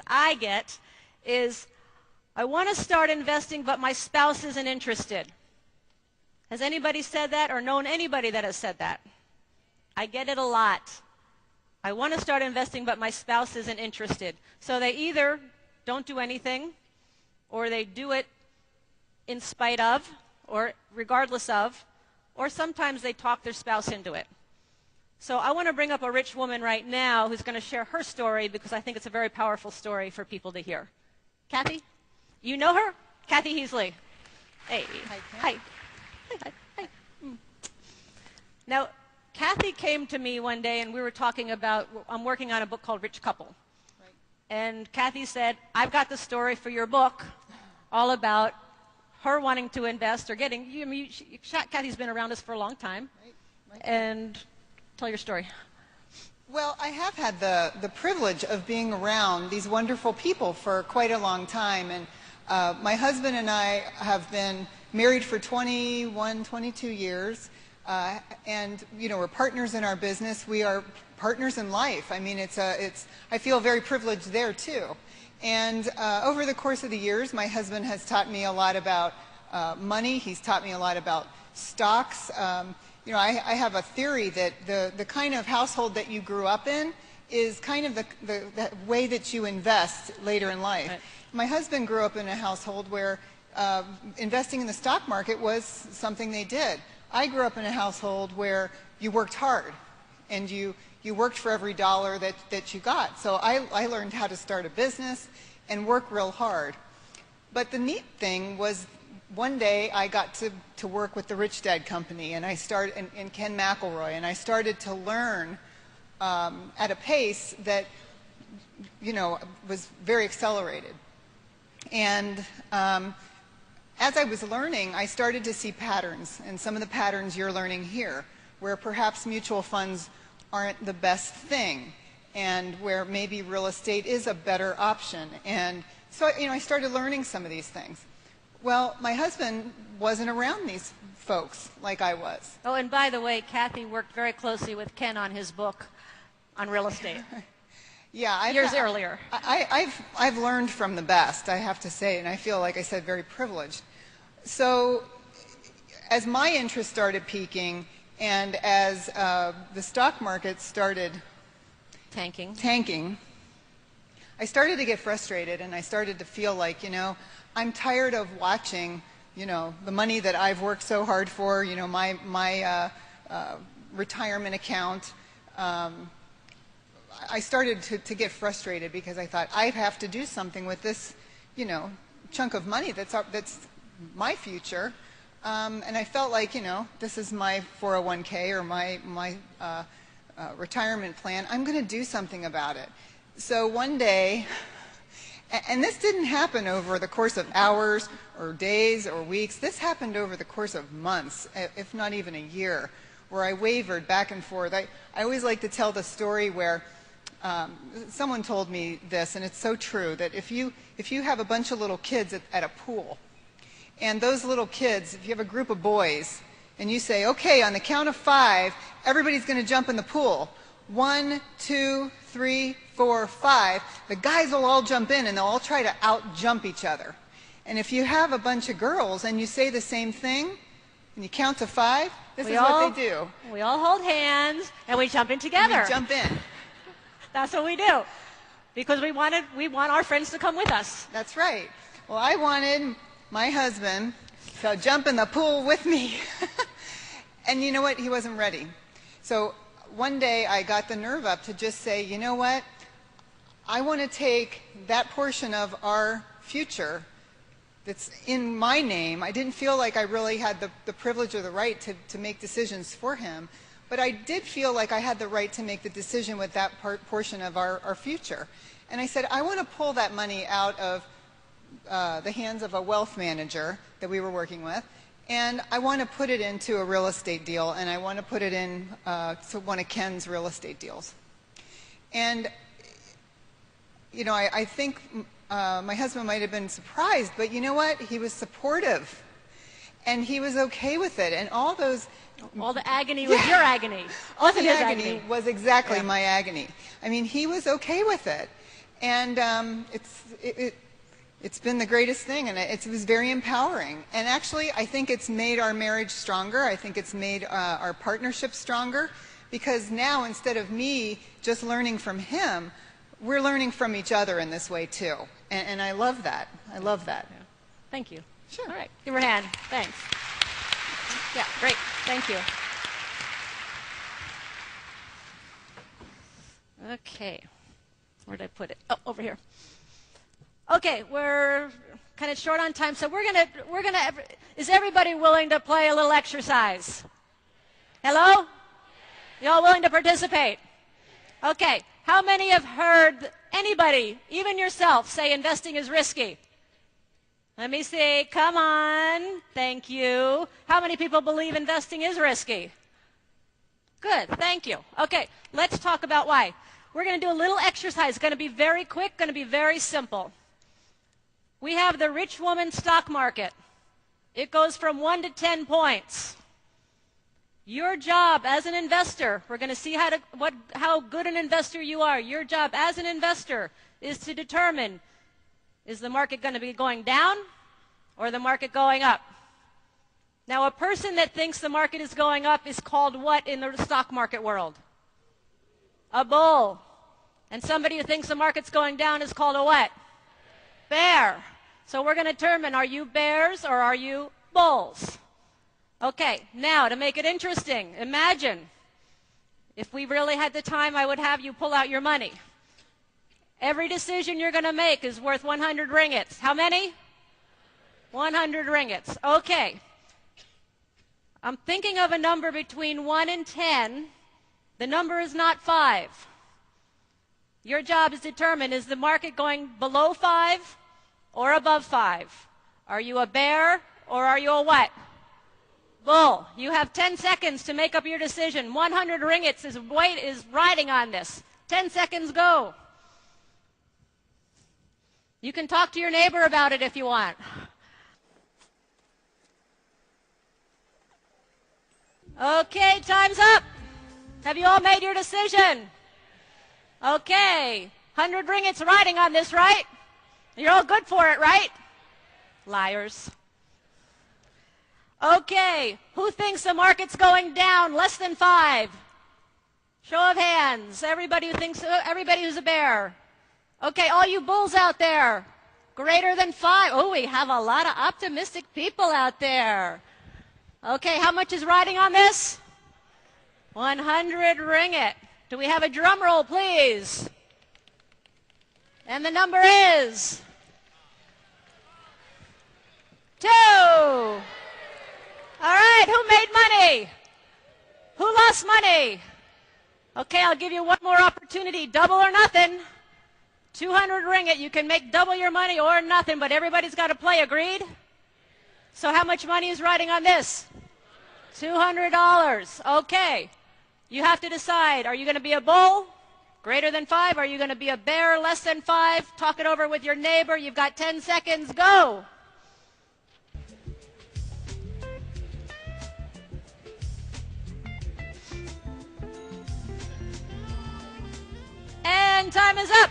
I get is, I want to start investing, but my spouse isn't interested. Has anybody said that or known anybody that has said that? I get it a lot. I want to start investing, but my spouse isn't interested. So they either don't do anything, or they do it in spite of, or regardless of, or sometimes they talk their spouse into it. So I want to bring up a rich woman right now who's going to share her story because I think it's a very powerful story for people to hear. Kathy? You know her? Kathy Heasley. Hey. Hi. Hi. Hi. Hi. Now, Kathy came to me one day and we were talking about, I'm working on a book called Rich Couple. Right. And Kathy said, I've got the story for your book all about her wanting to invest or getting, Kathy's been around us for a long time. Right. And tell your story. Well, I have had the privilege of being around these wonderful people for quite a long time. And my husband and I have been married for 21, 22 years. And, you know, we're partners in our business. We are partners in life. I mean, I feel very privileged there, too. And over the course of the years, my husband has taught me a lot about money. He's taught me a lot about stocks. You know, I have a theory that the kind of household that you grew up in is kind of the way that you invest later in life. Right. My husband grew up in a household where investing in the stock market was something they did. I grew up in a household where you worked hard and you worked for every dollar that you got. So I learned how to start a business and work real hard. But the neat thing was, one day I got to work with the Rich Dad Company, and I started in Ken McElroy, and I started to learn at a pace that, you know, was very accelerated. And as I was learning, I started to see patterns, and some of the patterns you're learning here, where perhaps mutual funds aren't the best thing, and where maybe real estate is a better option. And so, you know, I started learning some of these things. Well, my husband wasn't around these folks like I was. Oh, and by the way, Kathy worked very closely with Ken on his book on real estate. Yeah, years earlier. I've learned from the best, I have to say, and I feel, like I said, very privileged. So as my interest started peaking and as the stock market started tanking, I started to get frustrated, and I started to feel like, you know, I'm tired of watching, you know, the money that I've worked so hard for, you know, my retirement account. I started to get frustrated because I thought, I have to do something with this, you know, chunk of money that's my future. And I felt like, you know, this is my 401k or my retirement plan. I'm going to do something about it. So one day, and this didn't happen over the course of hours or days or weeks. This happened over the course of months, if not even a year, where I wavered back and forth. I always like to tell the story where someone told me this, and it's so true, that if you have a bunch of little kids at a pool, and those little kids, if you have a group of boys, and you say, okay, on the count of 5, everybody's going to jump in the pool. 1, 2, 3, 4, 5. The guys will all jump in, and they'll all try to out-jump each other. And if you have a bunch of girls and you say the same thing, and you count to 5, this is what they do. We all hold hands, and we jump in together. And we jump in. That's what we do. Because we want our friends to come with us. That's right. Well, I wanted my husband to jump in the pool with me. And you know what? He wasn't ready. So one day I got the nerve up to just say, you know what? I want to take that portion of our future that's in my name. I didn't feel like I really had the privilege or the right to make decisions for him, but I did feel like I had the right to make the decision with that portion of our future. And I said, I want to pull that money out of the hands of a wealth manager that we were working with, and I want to put it into a real estate deal, and I want to put it in to one of Ken's real estate deals. And, you know, I think my husband might have been surprised, but you know what? He was supportive, and he was okay with it. And all the agony was your agony. Wasn't his his agony was exactly my agony. I mean, he was okay with it. And it's been the greatest thing, and it was very empowering. And actually, I think it's made our marriage stronger. I think it's made our partnership stronger, because now, instead of me just learning from him, we're learning from each other in this way too. And I love that. I love that. Yeah. Thank you. Sure. All right. Give her a hand. Thanks. Yeah, great. Thank you. Okay. Where did I put it? Oh, over here. Okay, we're kind of short on time, so we're gonna. Is everybody willing to play a little exercise? Hello? You all willing to participate? Okay. How many have heard anybody, even yourself, say investing is risky? Let me see. Come on. Thank you. How many people believe investing is risky? Good. Thank you. Okay. Let's talk about why. We're going to do a little exercise. It's going to be very quick, going to be very simple. We have the rich woman stock market. It goes from 1 to 10 points. Your job as an investor, we're going to see how good an investor you are. Your job as an investor is to determine, is the market going to be going down or the market going up? Now, a person that thinks the market is going up is called what in the stock market world? A bull. And somebody who thinks the market's going down is called a what? Bear. So we're going to determine, are you bears or are you bulls? Okay, now to make it interesting, imagine if we really had the time, I would have you pull out your money. Every decision you're going to make is worth 100 ringgits. How many? 100 ringgits. Okay. I'm thinking of a number between 1 and 10. The number is not 5. Your job is to determine, is the market going below 5 or above 5? Are you a bear or are you a what? Bull. You have 10 seconds to make up your decision. 100 ringgits is riding on this. 10 seconds, go. You can talk to your neighbor about it if you want. Okay, time's up. Have you all made your decision? Okay. 100 ringgits riding on this, right? You're all good for it, right? Liars. Okay. Who thinks the market's going down less than 5? Show of hands. Everybody who's a bear. Okay, all you bulls out there. Greater than 5. Oh, we have a lot of optimistic people out there. Okay, how much is riding on this? 100 ringgit. Do we have a drum roll, please? And the number is 2. All right, who made money? Who lost money? Okay, I'll give you one more opportunity. Double or nothing. 200 ringgit. You can make double your money or nothing, but everybody's got to play. Agreed? So how much money is riding on this? $200. Okay. You have to decide. Are you going to be a bull? Greater than 5? Are you going to be a bear? Less than 5? Talk it over with your neighbor. You've got 10 seconds. Go. And time is up.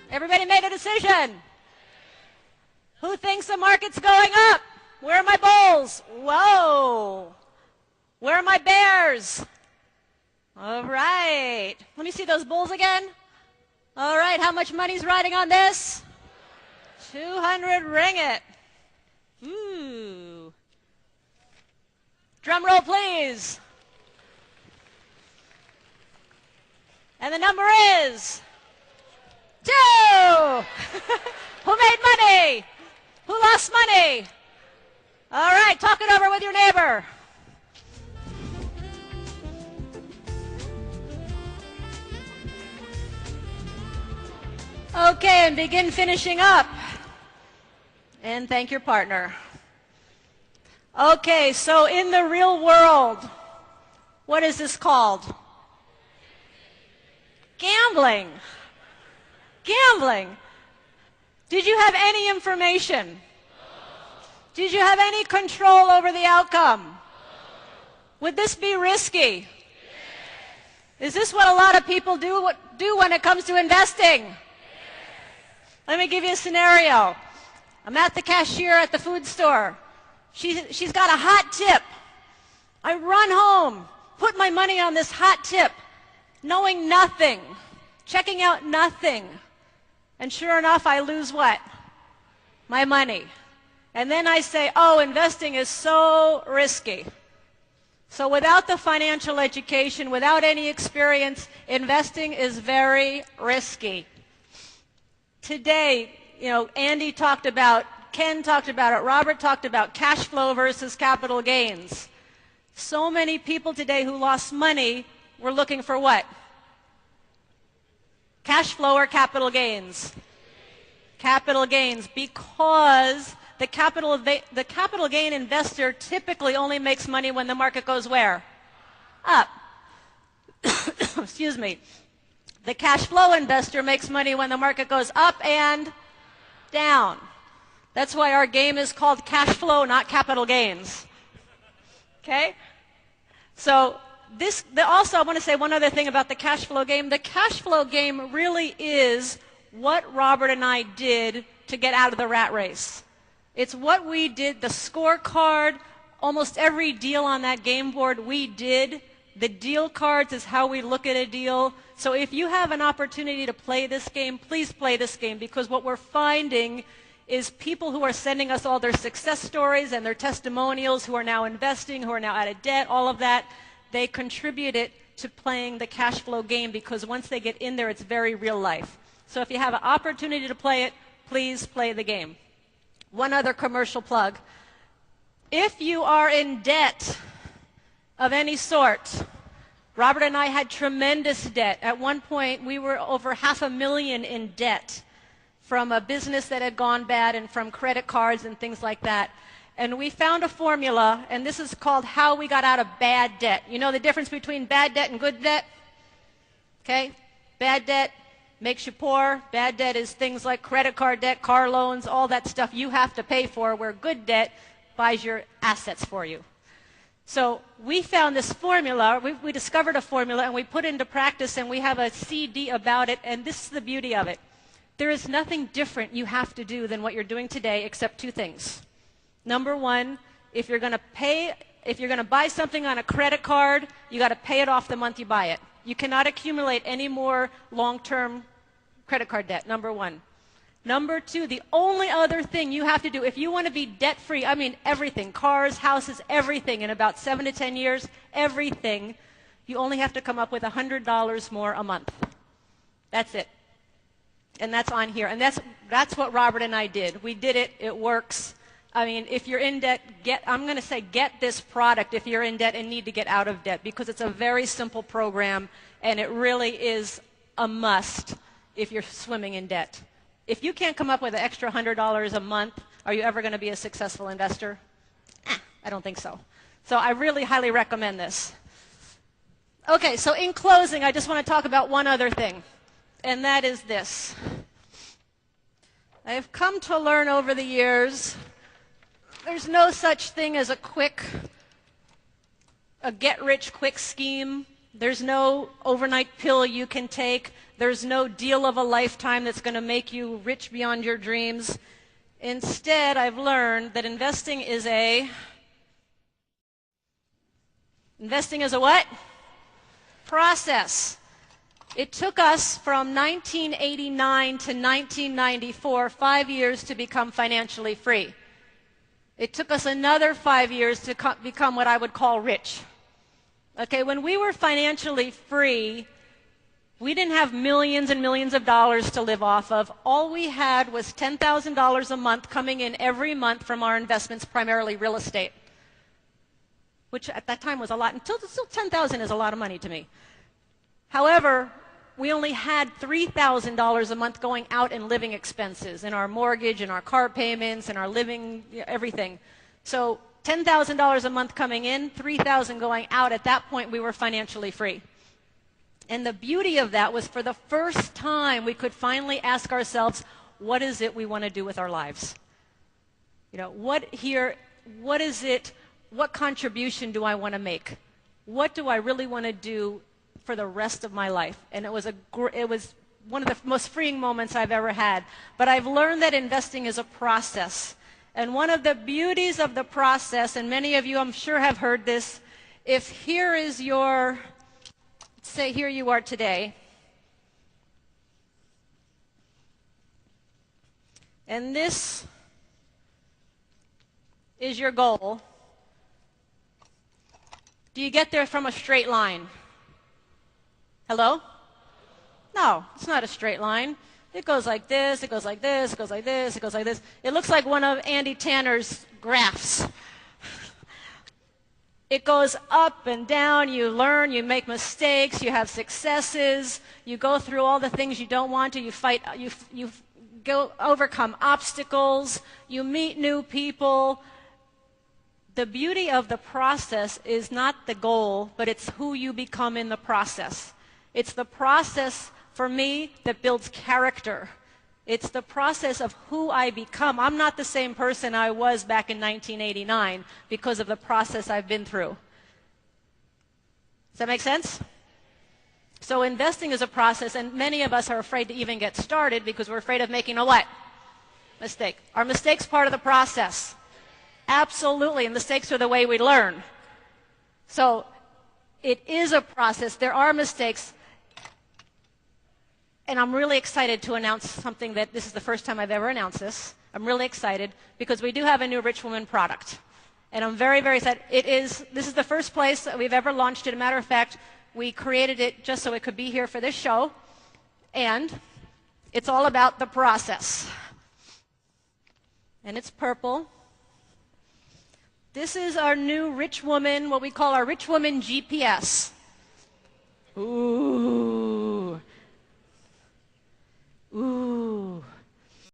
Everybody made a decision. Who thinks the market's going up? Where are my bulls? Whoa. Where are my bears? All right. Let me see those bulls again. All right. How much money's riding on this? 200 ringgit. Ooh. Drum roll, please. And the number is 2. Who made money? Who lost money? All right, talk it over with your neighbor. Okay, and begin finishing up. And thank your partner. Okay, so in the real world, what is this called? Gambling. Gambling. Did you have any information? Did you have any control over the outcome? Would this be risky? Is this what a lot of people do when it comes to investing? Let me give you a scenario. I'm at the cashier at the food store. She's got a hot tip. I run home, put my money on this hot tip, knowing nothing, checking out nothing. And sure enough, I lose what? My money. And then I say, oh, investing is so risky. So without the financial education, without any experience, investing is very risky. Today, Andy talked about, Ken talked about it, Robert talked about cash flow versus capital gains. So many people today who lost money were looking for what? Cash flow or capital gains? Capital gains, because the capital gain investor typically only makes money when the market goes where? Up. Excuse me. The cash flow investor makes money when the market goes up and down. That's why our game is called cash flow, not capital gains. Okay? So also I want to say one other thing about the cash flow game. The cash flow game really is what Robert and I did to get out of the rat race. It's what we did, the scorecard, almost every deal on that game board we did. The deal cards is how we look at a deal. So if you have an opportunity to play this game, please play this game, because what we're finding is people who are sending us all their success stories and their testimonials, who are now investing, who are now out of debt, all of that, they contribute it to playing the cash flow game, because once they get in there, it's very real life. So if you have an opportunity to play it, please play the game. One other commercial plug. If you are in debt of any sort, Robert and I had tremendous debt. At one point, we were over $500,000 in debt from a business that had gone bad and from credit cards and things like that. And we found a formula, and this is called how we got out of bad debt. You know the difference between bad debt and good debt? Okay? Bad debt makes you poor. Bad debt is things like credit card debt, car loans, all that stuff you have to pay for, where good debt buys your assets for you. So we found this formula, we discovered a formula, and we put it into practice, and we have a CD about it, and this is the beauty of it. There is nothing different you have to do than what you're doing today except two things. Number one, if you're going to buy something on a credit card, you got to pay it off the month you buy it. You cannot accumulate any more long-term credit card debt, number one. Number two, the only other thing you have to do, if you want to be debt-free, I mean everything, cars, houses, everything, in about 7 to 10 years, everything, you only have to come up with $100 more a month. That's it. And that's on here. And that's what Robert and I did. We did it. It works. I mean, if you're in debt, I'm going to say get this product if you're in debt and need to get out of debt, because it's a very simple program, and it really is a must if you're swimming in debt. If you can't come up with an extra $100 a month, are you ever going to be a successful investor? I don't think so. So I really highly recommend this. Okay, so in closing, I just want to talk about one other thing, and that is this. I have come to learn over the years there's no such thing as a get-rich-quick scheme. There's no overnight pill you can take. There's no deal of a lifetime that's going to make you rich beyond your dreams. Instead, I've learned that investing is a what? Process. It took us from 1989 to 1994, 5 years to become financially free. It took us another 5 years to become what I would call rich. Okay, when we were financially free, we didn't have millions and millions of dollars to live off of. All we had was $10,000 a month coming in every month from our investments, primarily real estate, which at that time was a lot. Still $10,000 is a lot of money to me. However, we only had $3,000 a month going out in living expenses, in our mortgage, in our car payments, in our living, everything. So $10,000 a month coming in, $3,000 going out. At that point, we were financially free. And the beauty of that was, for the first time, we could finally ask ourselves, what is it we want to do with our lives? You know, what is it, what contribution do I want to make? What do I really want to do for the rest of my life? And it was one of the most freeing moments I've ever had. But I've learned that investing is a process. And one of the beauties of the process, and many of you I'm sure have heard this, if here is your, say here you are today, and this is your goal, do you get there from a straight line? Hello? No, it's not a straight line. It goes like this, it goes like this, it goes like this, it goes like this. It looks like one of Andy Tanner's graphs. It goes up and down, you learn, you make mistakes, you have successes, you go through all the things you don't want to, you fight, you go overcome obstacles, you meet new people. The beauty of the process is not the goal, but it's who you become in the process. It's the process, for me, that builds character. It's the process of who I become. I'm not the same person I was back in 1989 because of the process I've been through. Does that make sense? So investing is a process, and many of us are afraid to even get started because we're afraid of making a what? Mistake. Are mistakes part of the process? Absolutely, and mistakes are the way we learn. So it is a process. There are mistakes. And I'm really excited to announce something that this is the first time I've ever announced this. I'm really excited because we do have a new Rich Woman product. And I'm very, very excited. This is the first place that we've ever launched it. As a matter of fact, we created it just so it could be here for this show. And it's all about the process. And it's purple. This is our new Rich Woman, what we call our Rich Woman GPS. Ooh. Ooh.